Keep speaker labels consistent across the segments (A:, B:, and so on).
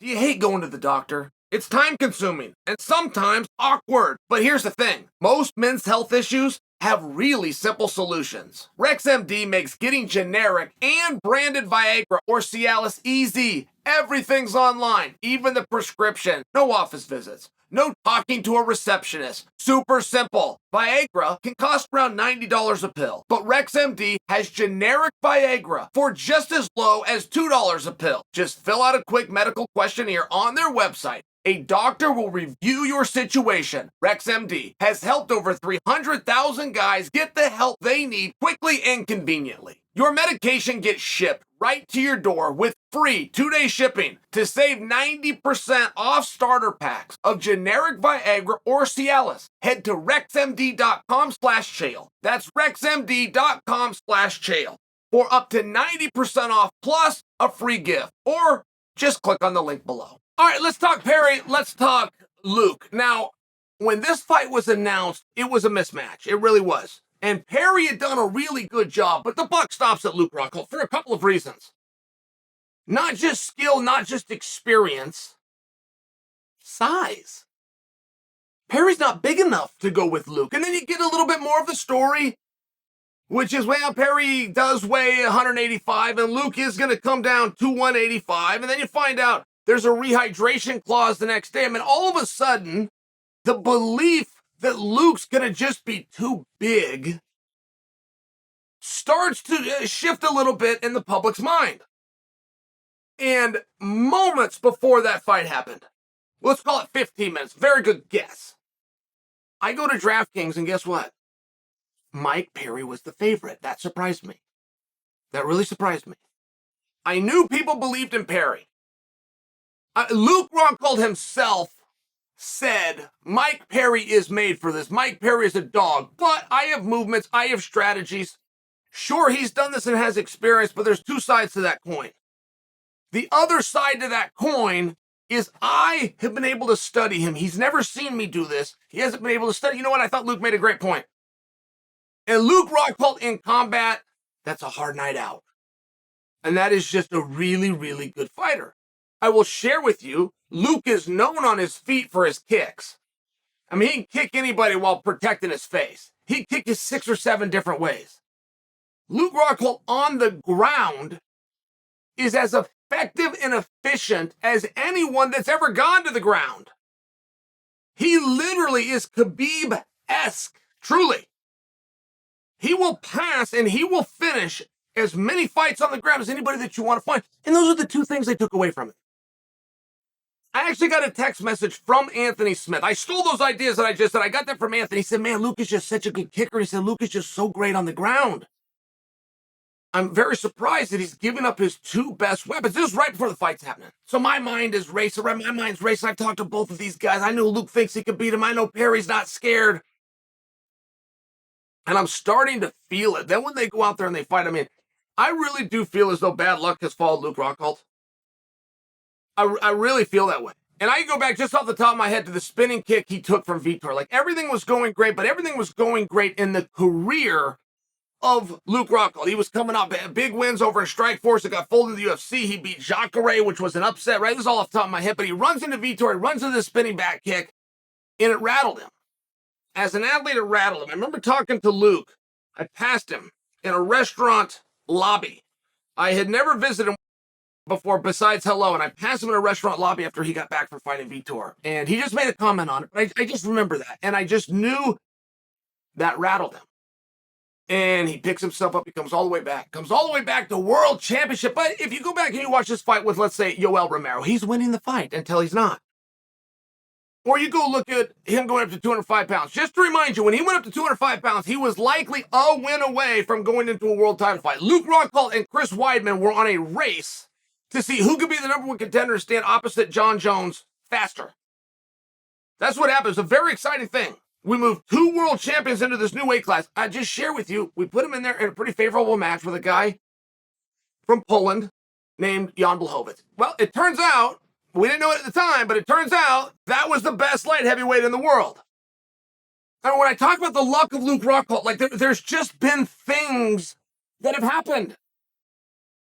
A: Do you hate going to the doctor? It's time-consuming and sometimes awkward. But here's the thing. Most men's health issues have really simple solutions. RexMD makes getting generic and branded Viagra or Cialis easy. Everything's online, even the prescription. No office visits. No talking to a receptionist. Super simple. Viagra can cost around $90 a pill, but RexMD has generic Viagra for just as low as $2 a pill. Just fill out a quick medical questionnaire on their website. A doctor will review your situation. RexMD has helped over 300,000 guys get the help they need quickly and conveniently. Your medication gets shipped right to your door with free 2-day shipping. To save 90% off starter packs of generic Viagra or Cialis, head to rexmd.com/Chael. That's rexmd.com/Chael for up to 90% off plus a free gift. Or just click on the link below. All right, let's talk Perry. Let's talk Luke. Now, when this fight was announced, it was a mismatch. It really was. And Perry had done a really good job, but the buck stops at Luke Rockhold for a couple of reasons. Not just skill, not just experience, size. Perry's not big enough to go with Luke. And then you get a little bit more of the story, which is, well, Perry does weigh 185, and Luke is going to come down to 185. And then you find out there's a rehydration clause the next day. I mean, all of a sudden, the belief that Luke's going to just be too big starts to shift a little bit in the public's mind. And moments before that fight happened, let's call it 15 minutes, very good guess, I go to DraftKings and guess what? Mike Perry was the favorite. That surprised me. That really surprised me. I knew people believed in Perry. Luke Rockhold himself said, Mike Perry is made for this. Mike Perry is a dog, but I have movements, I have strategies. Sure, he's done this and has experience, but there's two sides to that coin. The other side to that coin is I have been able to study him. He's never seen me do this. He hasn't been able to study. You know what? I thought Luke made a great point. And Luke Rockhold in combat, that's a hard night out. And that is just a really, really good fighter. I will share with you, Luke is known on his feet for his kicks. I mean, he can kick anybody while protecting his face. He can kick you 6 or 7 different ways. Luke Rockhold on the ground is as effective and efficient as anyone that's ever gone to the ground. He literally is Khabib-esque, truly. He will pass and he will finish as many fights on the ground as anybody that you want to find. And those are the two things they took away from it. I actually got a text message from Anthony Smith. I stole those ideas that I just said. I got that from Anthony. He said, man, Luke is just such a good kicker. He said, Luke is just so great on the ground. I'm very surprised that he's giving up his 2 best weapons. This is right before the fight's happening. So my mind is racing. My mind's racing. I've talked to both of these guys. I know Luke thinks he could beat him. I know Perry's not scared. And I'm starting to feel it. Then when they go out there and they fight, I mean, I really do feel as though bad luck has followed Luke Rockhold. I really feel that way. And I go back just off the top of my head to the spinning kick he took from Vitor. Like, everything was going great, but everything was going great in the career of Luke Rockhold. He was coming up big wins over in Strikeforce. It got folded to the UFC. He beat Jacare, which was an upset, right? This is all off the top of my head, but he runs into Vitor, he runs into the spinning back kick, and it rattled him. As an athlete, it rattled him. I remember talking to Luke. I passed him in a restaurant lobby. I had never visited him before besides hello, and I passed him in a restaurant lobby after he got back from fighting Vitor. And he just made a comment on it. But I just remember that. And I just knew that rattled him. And he picks himself up. He comes all the way back. Comes all the way back to world championship. But if you go back and you watch this fight with, let's say, Yoel Romero, he's winning the fight until he's not. Or you go look at him going up to 205 pounds. Just to remind you, when he went up to 205 pounds, he was likely a win away from going into a world title fight. Luke Rockhold and Chris Weidman were on a race to see who could be the #1 contender and stand opposite Jon Jones faster. That's what happened. It's a very exciting thing. We moved 2 world champions into this new weight class. I just share with you, we put him in there in a pretty favorable match with a guy from Poland named Jan Blachowicz. Well, it turns out, we didn't know it at the time, but it turns out that was the best light heavyweight in the world. And when I talk about the luck of Luke Rockhold, like there's just been things that have happened.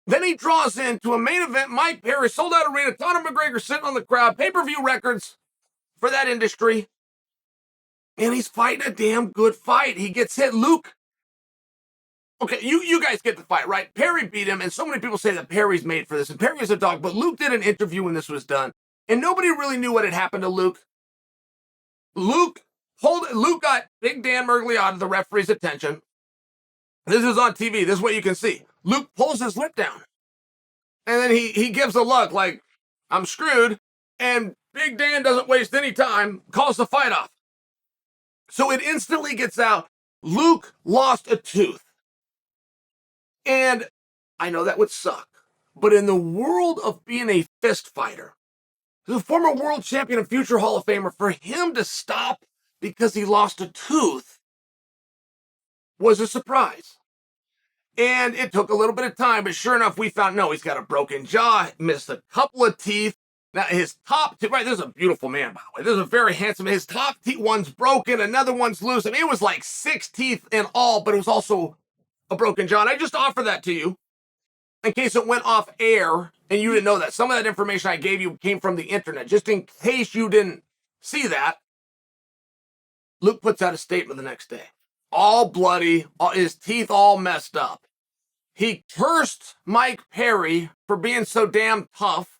A: Then he draws into a main event, Mike Perry, sold out arena, Conor McGregor sitting on the crowd, pay-per-view records for that industry. And he's fighting a damn good fight. He gets hit. Luke, okay, you guys get the fight, right? Perry beat him, and so many people say that Perry's made for this, and Perry's a dog, but Luke did an interview when this was done, and nobody really knew what had happened to Luke. Luke got Big Dan Mergliata, the referee's attention. This is on TV. This is what you can see. Luke pulls his lip down. And then he gives a look like, I'm screwed. And Big Dan doesn't waste any time, calls the fight off. So it instantly gets out. Luke lost a tooth. And I know that would suck. But in the world of being a fist fighter, as a former world champion and future Hall of Famer, for him to stop because he lost a tooth was a surprise. And it took a little bit of time, but sure enough, we found, no, he's got a broken jaw, missed a couple of teeth. Now, his top teeth, right, this is a beautiful man, by the way. This is a very handsome, his top teeth, one's broken, another one's loose. I mean, it was like 6 teeth in all, but it was also a broken jaw. And I just offer that to you in case it went off air and you didn't know that. Some of that information I gave you came from the internet, just in case you didn't see that. Luke puts out a statement the next day. All bloody, his teeth all messed up. He cursed Mike Perry for being so damn tough.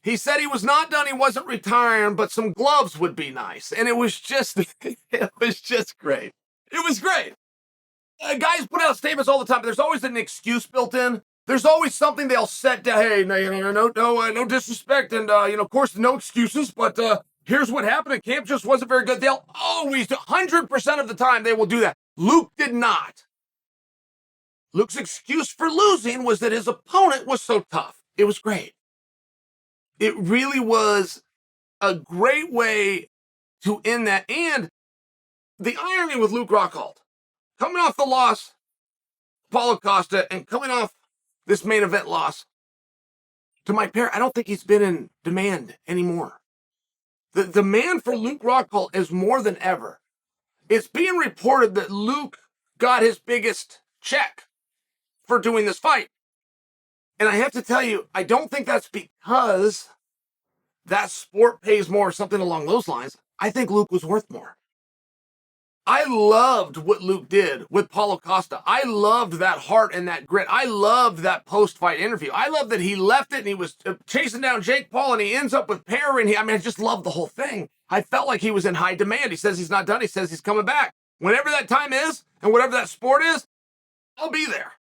A: He said he was not done, he wasn't retiring, but some gloves would be nice. And it was just great. It was great. Guys put out statements all the time, but there's always an excuse built in. There's always something they'll set down. Hey, no disrespect, and of course, no excuses, but here's what happened. And camp just wasn't very good. They'll always, 100% of the time, they will do that. Luke did not. Luke's excuse for losing was that his opponent was so tough. It was great. It really was a great way to end that. And the irony with Luke Rockhold, coming off the loss, Paulo Costa, and coming off this main event loss to Mike Perry, I don't think he's been in demand anymore. The demand for Luke Rockhold is more than ever. It's being reported that Luke got his biggest check for doing this fight. And I have to tell you, I don't think that's because that sport pays more or something along those lines. I think Luke was worth more. I loved what Luke did with Paulo Costa. I loved that heart and that grit. I loved that post-fight interview. I loved that he left it and he was chasing down Jake Paul and he ends up with Perry. And I just loved the whole thing. I felt like he was in high demand. He says he's not done. He says he's coming back. Whenever that time is and whatever that sport is, I'll be there.